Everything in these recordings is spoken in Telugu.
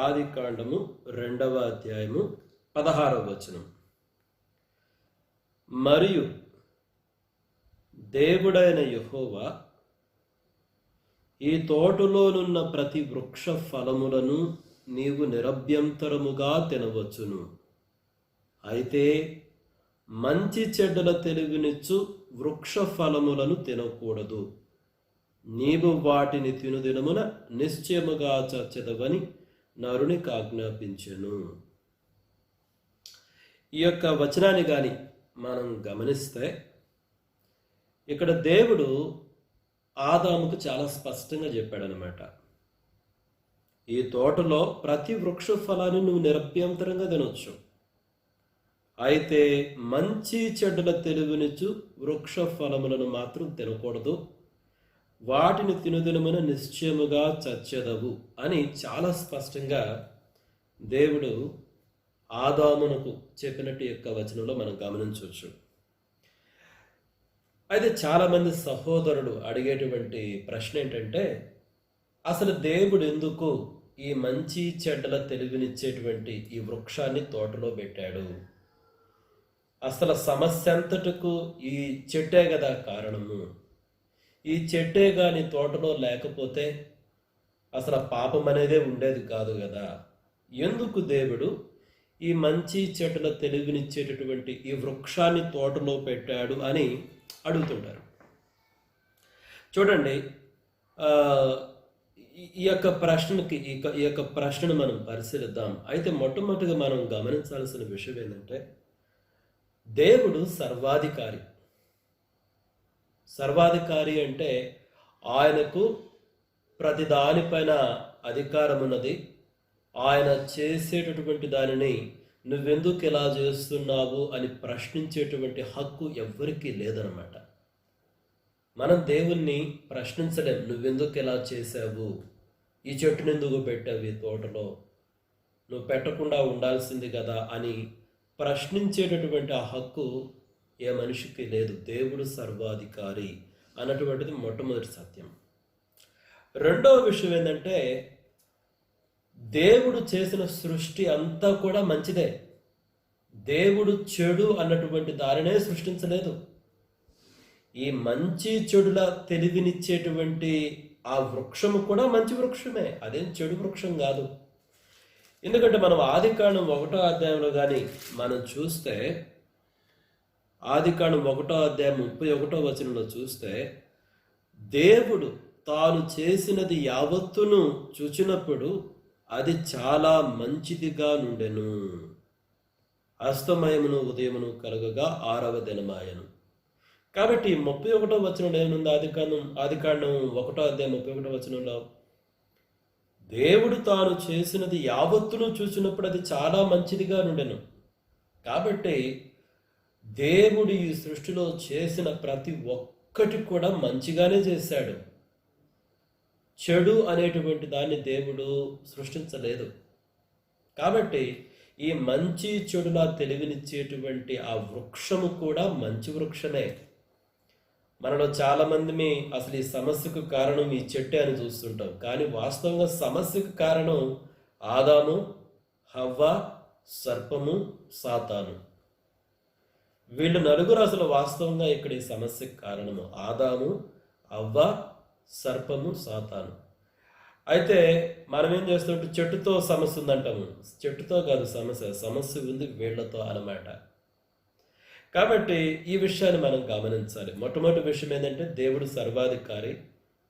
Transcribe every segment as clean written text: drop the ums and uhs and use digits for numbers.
ఆదికాండము 2వ అధ్యాయము 16వ వచనం. మరియు దేవుడైన యెహోవా ఈ తోటలోనున్న ప్రతి వృక్ష ఫలములను నీవు నిరభ్యంతరముగా తినవచ్చును. అయితే మంచి చెడ్డల తెలివినిచ్చు వృక్ష ఫలములను తినకూడదు. నీవు వాటిని తినుదినమున నిశ్చయముగా చచ్చెదవని నరునికి ఆజ్ఞాపించెను. ఈ యొక్క వచనాన్ని కానీ మనం గమనిస్తే ఇక్కడ దేవుడు ఆదాముకు చాలా స్పష్టంగా చెప్పాడనమాట. ఈ తోటలో ప్రతి వృక్ష ఫలాన్ని నువ్వు నిరభ్యంతరంగా తినొచ్చు. అయితే మంచి చెడ్డల తెలివినిచ్చు వృక్ష ఫలములను మాత్రం తినకూడదు. వాటిని తినుదినమున నిశ్చయముగా చచ్చెదవు అని చాలా స్పష్టంగా దేవుడు ఆదామునకు చెప్పినట్టు యొక్క వచనంలో మనం గమనించవచ్చు. అయితే చాలామంది సహోదరులు అడిగేటువంటి ప్రశ్న ఏంటంటే, అసలు దేవుడు ఎందుకు ఈ మంచి చెడ్డల తెలివినిచ్చేటువంటి ఈ వృక్షాన్ని తోటలో పెట్టాడు? అసలు సమస్య అంతటకు ఈ చెట్టే కదా కారణము. ఈ చెట్టే కానీ తోటలో లేకపోతే అసలు పాపం అనేదే ఉండేది కాదు కదా. ఎందుకు దేవుడు ఈ మంచి చెట్టుల తెలివినిచ్చేటటువంటి ఈ వృక్షాన్ని తోటలో పెట్టాడు అని అడుగుతుంటారు. చూడండి, ఈ యొక్క ప్రశ్నను మనం పరిశీలిద్దాం. అయితే మొట్టమొదటిగా మనం గమనించాల్సిన విషయం ఏంటంటే, దేవుడు సర్వాధికారి. సర్వాధికారి అంటే ఆయనకు ప్రతి దానిపైన అధికారం ఉన్నది. ఆయన చేసేటటువంటి దానిని నువ్వెందుకు ఇలా చేస్తున్నావు అని ప్రశ్నించేటువంటి హక్కు ఎవ్వరికీ లేదనమాట. మనం దేవుణ్ణి ప్రశ్నించలేం. నువ్వెందుకు ఇలా చేసావు, ఈ చెట్టును ఎందుకు పెట్టావు ఈ తోటలో, నువ్వు పెట్టకుండా ఉండాల్సింది కదా అని ప్రశ్నించేటటువంటి ఆ హక్కు ఏ మనిషికి లేదు. దేవుడు సర్వాధికారి అన్నటువంటిది మొట్టమొదటి సత్యం. రెండవ విషయం ఏంటంటే, దేవుడు చేసిన సృష్టి అంతా కూడా మంచిదే. దేవుడు చెడు అన్నటువంటి దానినే సృష్టించలేదు. ఈ మంచి చెడుల తెలివినిచ్చేటువంటి ఆ వృక్షము కూడా మంచి వృక్షమే, అదేం చెడు వృక్షం కాదు. ఎందుకంటే మనం ఆదికాండం 1వ అధ్యాయంలో కానీ మనం చూస్తే, ఆదికాండం 1వ అధ్యాయం 31వ వచనంలో చూస్తే, దేవుడు తాను చేసినది యావత్తును చూచినప్పుడు అది చాలా మంచిదిగా నుండెను. అస్తమయమును ఉదయమును కలుగగా 6వ దినమాయను. కాబట్టి 31వ వచనంలో ఏముంది? ఆదికాండం 1వ అధ్యాయం 31వ వచనంలో దేవుడు తాను చేసినది యావత్తును చూసినప్పుడు అది చాలా మంచిదిగా నుండెను. కాబట్టి దేవుడు ఈ సృష్టిలో చేసిన ప్రతి ఒక్కటి కూడా మంచిగానే చేశాడు. చెడు అనేటువంటి దాన్ని దేవుడు సృష్టించలేదు. కాబట్టి ఈ మంచి చెడులా తెలివినిచ్చేటువంటి ఆ వృక్షము కూడా మంచి వృక్షమే. మనలో చాలామంది అసలు ఈ సమస్యకు కారణం ఈ చెట్టే అని చూస్తుంటాం. కానీ వాస్తవంగా సమస్యకు కారణం ఆదాము, హవ్వ, సర్పము, సాతాను. వీళ్ళు నలుగురు అసలు వాస్తవంగా ఇక్కడ ఈ సమస్యకు కారణము. ఆదాము, హవ్వ, సర్పము, సాతాను. అయితే మనం ఏం చేస్తుంటే చెట్టుతో సమస్య ఉందంటాము. చెట్టుతో కాదు సమస్య ఉంది వీళ్లతో అన్నమాట. కాబట్టి ఈ విషయాన్ని మనం గమనించాలి. మొట్టమొదటి విషయం ఏంటంటే, దేవుడు సర్వాధికారి.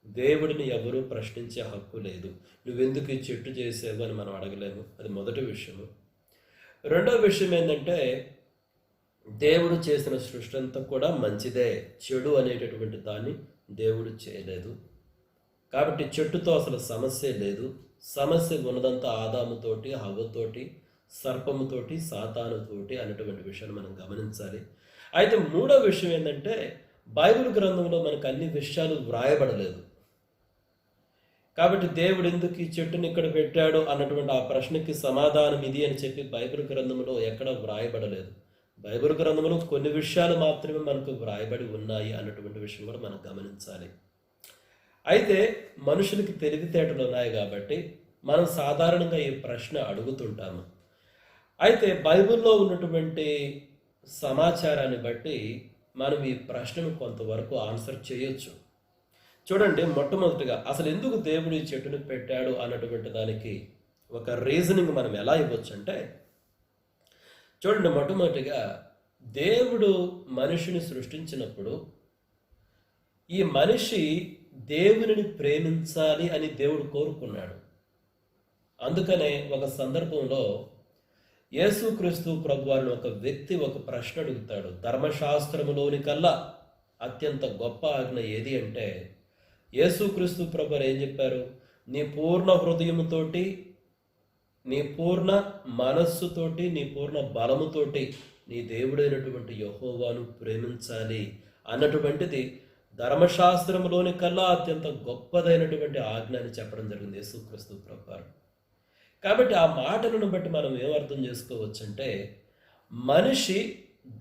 దేవుడిని ఎవరూ ప్రశ్నించే హక్కు లేదు. నువ్వెందుకు ఈ చెట్టు చేసావు అని మనం అడగలేము. అది మొదటి విషయము. రెండవ విషయం ఏంటంటే, దేవుడు చేసిన సృష్టి అంతా కూడా మంచిదే. చెడు అనేటటువంటి దాన్ని దేవుడు చేయలేదు. కాబట్టి చెట్టుతో అసలు సమస్య లేదు. సమస్య ఉన్నదంతా ఆదాముతోటి, హవ్వతోటి, సర్పముతోటి, సాతానుతోటి అనేటువంటి విషయాన్ని మనం గమనించాలి. అయితే మూడో విషయం ఏంటంటే, బైబిల్ గ్రంథంలో మనకు అన్ని విషయాలు వ్రాయబడలేదు. కాబట్టి దేవుడు ఎందుకు ఈ చెట్టుని ఇక్కడ పెట్టాడు అన్నటువంటి ఆ ప్రశ్నకి సమాధానం ఇది అని చెప్పి బైబిల్ గ్రంథంలో ఎక్కడ వ్రాయబడలేదు. బైబిల్ గ్రంథంలో కొన్ని విషయాలు మాత్రమే మనకు వ్రాయబడి ఉన్నాయి అన్నటువంటి విషయం కూడా మనం గమనించాలి. అయితే మనుషులకి తెలివితేటలు ఉన్నాయి కాబట్టి మనం సాధారణంగా ఈ ప్రశ్న అడుగుతుంటాము. అయితే బైబిల్‌లో ఉన్నటువంటి సమాచారాన్ని బట్టి మనం ఈ ప్రశ్నను కొంతవరకు ఆన్సర్ చేయొచ్చు. చూడండి, మొట్టమొదటిగా అసలు ఎందుకు దేవుడు ఈ చెట్టుని పెట్టాడు అన్నటువంటి దానికి ఒక రీజనింగ్ మనం ఎలా ఇవ్వొచ్చంటే, చూడండి, మొట్టమొదటిగా దేవుడు మనిషిని సృష్టించినప్పుడు ఈ మనిషి దేవునిని ప్రేమించాలి అని దేవుడు కోరుకున్నాడు. అందుకనే ఒక సందర్భంలో యేసుక్రీస్తు ప్రభువారిని ఒక వ్యక్తి ఒక ప్రశ్న అడుగుతాడు. ధర్మశాస్త్రములోని కల్లా అత్యంత గొప్ప ఆజ్ఞ ఏది అంటే, యేసుక్రీస్తు ప్రభువారు ఏం చెప్పారు? నీ పూర్ణ హృదయముతోటి, నీ పూర్ణ మనస్సుతోటి, నీ పూర్ణ బలముతోటి నీ దేవుడైనటువంటి యెహోవాను ప్రేమించాలి అన్నటువంటిది ధర్మశాస్త్రములోని కల్లా అత్యంత గొప్పదైనటువంటి ఆజ్ఞ అని చెప్పడం జరిగింది యేసుక్రీస్తు ప్రభువారు. కాబట్టి ఆ మాటలను బట్టి మనం ఏమర్థం చేసుకోవచ్చంటే, మనిషి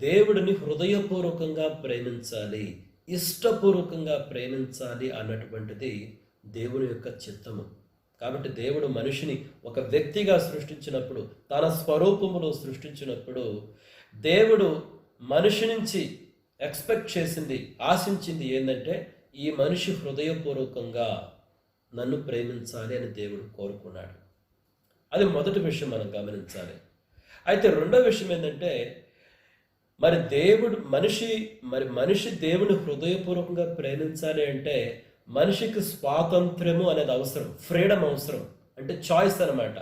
దేవుడిని హృదయపూర్వకంగా ప్రేమించాలి, ఇష్టపూర్వకంగా ప్రేమించాలి అన్నటువంటిది దేవుని యొక్క చిత్తము. కాబట్టి దేవుడు మనిషిని ఒక వ్యక్తిగా సృష్టించినప్పుడు, తన స్వరూపములో సృష్టించినప్పుడు, దేవుడు మనిషి నుంచి ఎక్స్పెక్ట్ చేసింది, ఆశించింది ఏంటంటే, ఈ మనిషి హృదయపూర్వకంగా నన్ను ప్రేమించాలి అని దేవుడు కోరుకున్నాడు. అది మొదటి విషయం మనం గమనించాలి. అయితే రెండో విషయం ఏంటంటే, మనిషి దేవుని హృదయపూర్వకంగా ప్రేమించాలి అంటే మనిషికి స్వాతంత్ర్యము అనేది అవసరం, ఫ్రీడమ్ అవసరం. అంటే చాయిస్ అన్నమాట.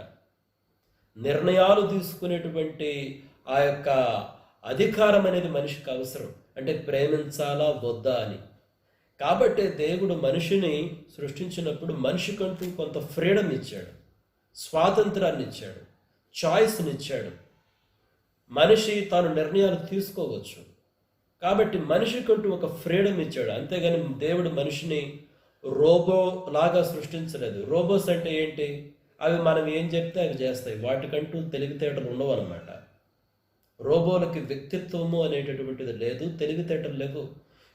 నిర్ణయాలు తీసుకునేటువంటి ఆ యొక్క అధికారం అనేది మనిషికి అవసరం. అంటే ప్రేమించాలా వద్దా అని. కాబట్టి దేవుడు మనిషిని సృష్టించినప్పుడు మనిషికంటూ కొంత ఫ్రీడమ్ ఇచ్చాడు, స్వాతంత్రాన్ని ఇచ్చాడు, చాయిస్ని ఇచ్చాడు. మనిషి తాను నిర్ణయాలు తీసుకోవచ్చు. కాబట్టి మనిషికంటూ ఒక ఫ్రీడమ్ ఇచ్చాడు. అంతేగాని దేవుడు మనిషిని రోబో లాగా సృష్టించలేదు. రోబోస్ అంటే ఏంటి? అవి మనం ఏం చెప్తే అవి చేస్తాయి. వాటికంటూ తెలివితేటలు ఉండవు అన్నమాట. రోబోలకి వ్యక్తిత్వము అనేటటువంటిది లేదు, తెలివితేటలు లేవు.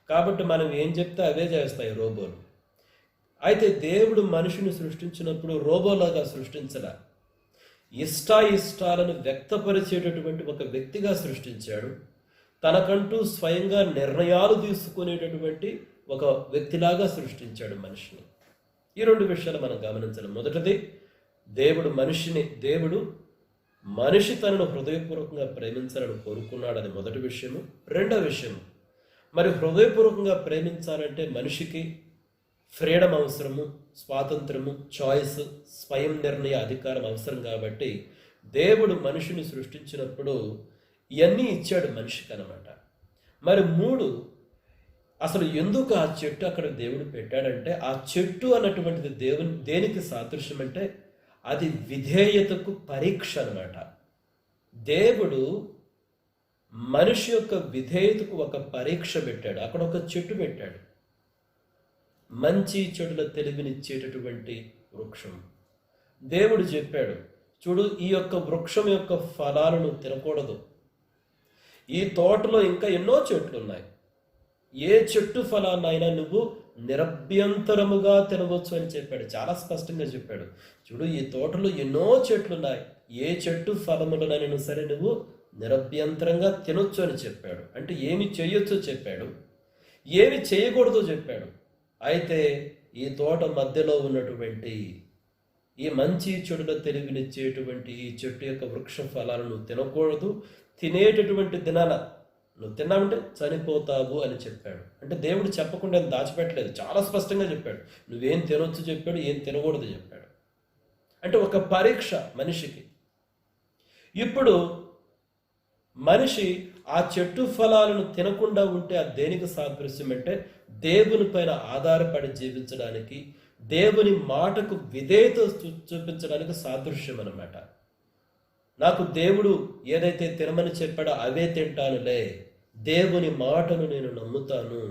కాబట్టి మనం ఏం చెప్తే అవే చేస్తాయి రోబోలు. అయితే దేవుడు మనిషిని సృష్టించినప్పుడు రోబోలాగా సృష్టించలా, ఇష్టాయిష్టాలను వ్యక్తపరిచేటటువంటి ఒక వ్యక్తిగా సృష్టించాడు. తనకంటూ స్వయంగా నిర్ణయాలు తీసుకునేటటువంటి ఒక వ్యక్తిలాగా సృష్టించాడు మనిషిని. ఈ రెండు విషయాలు మనం గమనించాలి. మొదటిది, మనిషి తనను హృదయపూర్వకంగా ప్రేమించాలని కోరుకున్నాడని మొదటి విషయము. రెండో విషయం, మరి హృదయపూర్వకంగా ప్రేమించాలంటే మనిషికి ఫ్రీడమ్ అవసరము, స్వాతంత్రము, చాయిస్, స్వయం నిర్ణయ అధికారం అవసరం. కాబట్టి దేవుడు మనిషిని సృష్టించినప్పుడు ఇవన్నీ ఇచ్చాడు మనిషికి అన్నమాట. మరి మూడు, అసలు ఎందుకు ఆ చెట్టు అక్కడ దేవుడు పెట్టాడంటే, ఆ చెట్టు అన్నటువంటిది దేనికి సాదృశ్యం అంటే, అది విధేయతకు పరీక్ష అన్నమాట. దేవుడు మనిషి యొక్క విధేయతకు ఒక పరీక్ష పెట్టాడు. అక్కడ ఒక చెట్టు పెట్టాడు, మంచి చెడుల తెలివినిచ్చేటటువంటి వృక్షం. దేవుడు చెప్పాడు, చూడు, ఈ యొక్క వృక్షం యొక్క ఫలాలను తినకూడదు. ఈ తోటలో ఇంకా ఎన్నో చెట్లు ఉన్నాయి. ఏ చెట్టు ఫలాన్నైనా నువ్వు నిరభ్యంతరముగా తినవచ్చు అని చెప్పాడు. చాలా స్పష్టంగా చెప్పాడు. చూడు, ఈ తోటలో ఎన్నో చెట్లు ఉన్నాయి, ఏ చెట్టు ఫలములనైనా సరే నువ్వు నిరభ్యంతరంగా తినొచ్చు అని చెప్పాడు. అంటే ఏమి చేయొచ్చో చెప్పాడు, ఏమి చేయకూడదో చెప్పాడు. అయితే ఈ తోట మధ్యలో ఉన్నటువంటి ఈ మంచి చెడుల తెలివినిచ్చేటువంటి ఈ చెట్టు యొక్క వృక్ష ఫలాలను నువ్వు తినకూడదు, తినేటటువంటి దినాన నువ్వు తిన్నావంటే చనిపోతావు అని చెప్పాడు. అంటే దేవుడు చెప్పకుండా దాచిపెట్టలేదు, చాలా స్పష్టంగా చెప్పాడు. నువ్వేం తినొచ్చు చెప్పాడు, ఏం తినకూడదు చెప్పాడు. అంటే ఒక పరీక్ష మనిషికి. ఇప్పుడు మనిషి ఆ చెట్టు ఫలాలను తినకుండా ఉంటే అది దేనికి సాదృశ్యం అంటే, దేవుని పైన ఆధారపడి జీవించడానికి, దేవుని మాటకు విధేయత చూపించడానికి సాదృశ్యం అన్నమాట. నాకు దేవుడు ఏదైతే తినమని చెప్పాడో అవే తింటానులే, దేవుని మాటను నేను నమ్ముతాను,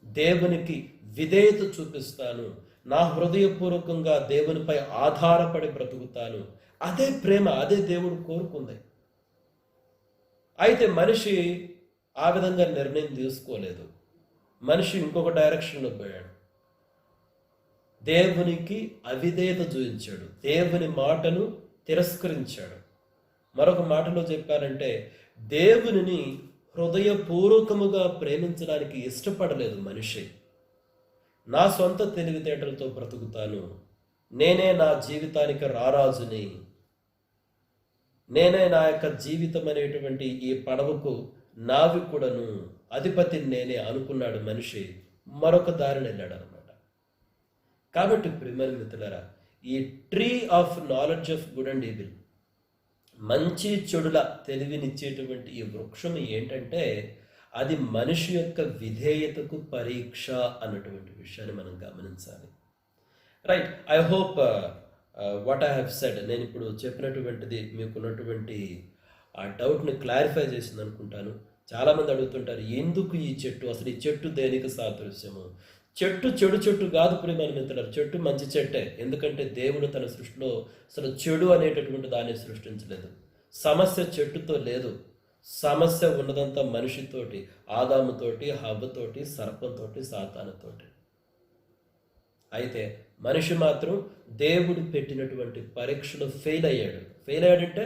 దేవునికి విధేయత చూపిస్తాను, నా హృదయపూర్వకంగా దేవునిపై ఆధారపడి బ్రతుకుతాను. అదే ప్రేమ, అదే దేవుడు కోరుకుంది. అయితే మనిషి ఆ విధంగా నిర్ణయం తీసుకోలేదు. మనిషి ఇంకొక డైరెక్షన్లో పోయాడు. దేవునికి అవిధేయత చూపించాడు, దేవుని మాటను తిరస్కరించాడు. మరొక మాటలో చెప్పారంటే దేవునిని హృదయపూర్వకముగా ప్రేమించడానికి ఇష్టపడలేదు మనిషి. నా సొంత తెలివితేటలతో బ్రతుకుతాను, నేనే నా జీవితానికి రారాజుని, నేనే నా యొక్క జీవితం అనేటువంటి ఈ పడవకు నావికుడను, అధిపతిని నేనే అనుకున్నాడు మనిషి. మరొక దారిని వెళ్ళాడు అనమాట. కాబట్టి ప్రియమైన మిత్రులారా, ఈ tree of knowledge of good and evil, మంచి చెడుల తెలివినిచ్చేటువంటి ఈ వృక్షం ఏంటంటే అది మనిషి యొక్క విధేయతకు పరీక్ష అన్నటువంటి విషయాన్ని మనం గమనించాలి. Right, I hope what I have said, నేను ఇప్పుడు చెప్పినటువంటిది మీకున్నటువంటి ఆ డౌట్ని క్లారిఫై చేసింది అనుకుంటాను. చాలామంది అడుగుతుంటారు, ఎందుకు ఈ చెట్టు, అసలు ఈ చెట్టు దేనికి సాదృశ్యము? చెట్టు చెడు చెట్టు కాదు ప్రియమైన మిత్రులారా, చెట్టు మంచి చెట్టే. ఎందుకంటే దేవుడు తన సృష్టిలో అసలు చెడు అనేటటువంటి దాన్ని సృష్టించలేదు. సమస్య చెట్టుతో లేదు, సమస్య ఉన్నదంతా మనిషితోటి, ఆదాముతోటి, హవ్వతోటి, సర్పంతోటి, సాతానుతోటి. అయితే మనిషి మాత్రం దేవుడు పెట్టినటువంటి పరీక్షలో ఫెయిల్ అయ్యాడు. ఫెయిల్ అయ్యాడంటే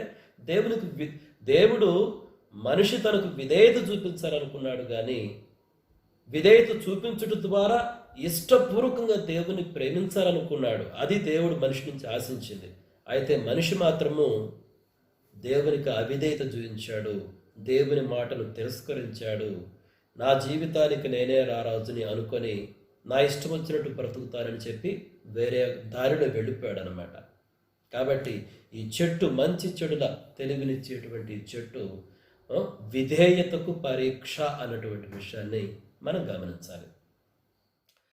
దేవుడు మనిషి తనకు విధేయత చూపించాలనుకున్నాడు, కానీ విధేయత చూపించడం ద్వారా ఇష్టపూర్వకంగా దేవుని ప్రేమించాలనుకున్నాడు. అది దేవుడు మనిషి నుంచి ఆశించింది. అయితే మనిషి మాత్రము దేవునికి అవిధేయత చూపించాడు, దేవుని మాటను తిరస్కరించాడు. నా జీవితానికి నేనే రారాజుని అనుకొని నా ఇష్టం వచ్చినట్టు బ్రతుకుతానని చెప్పి వేరే దారిలో వెళ్ళిపోయాడు అనమాట. కాబట్టి ఈ చెట్టు మంచి చెడుల తెలివినిచ్చేటువంటి చెట్టు విధేయతకు పరీక్ష అన్నటువంటి విషయాన్ని మనం గమనించాలి.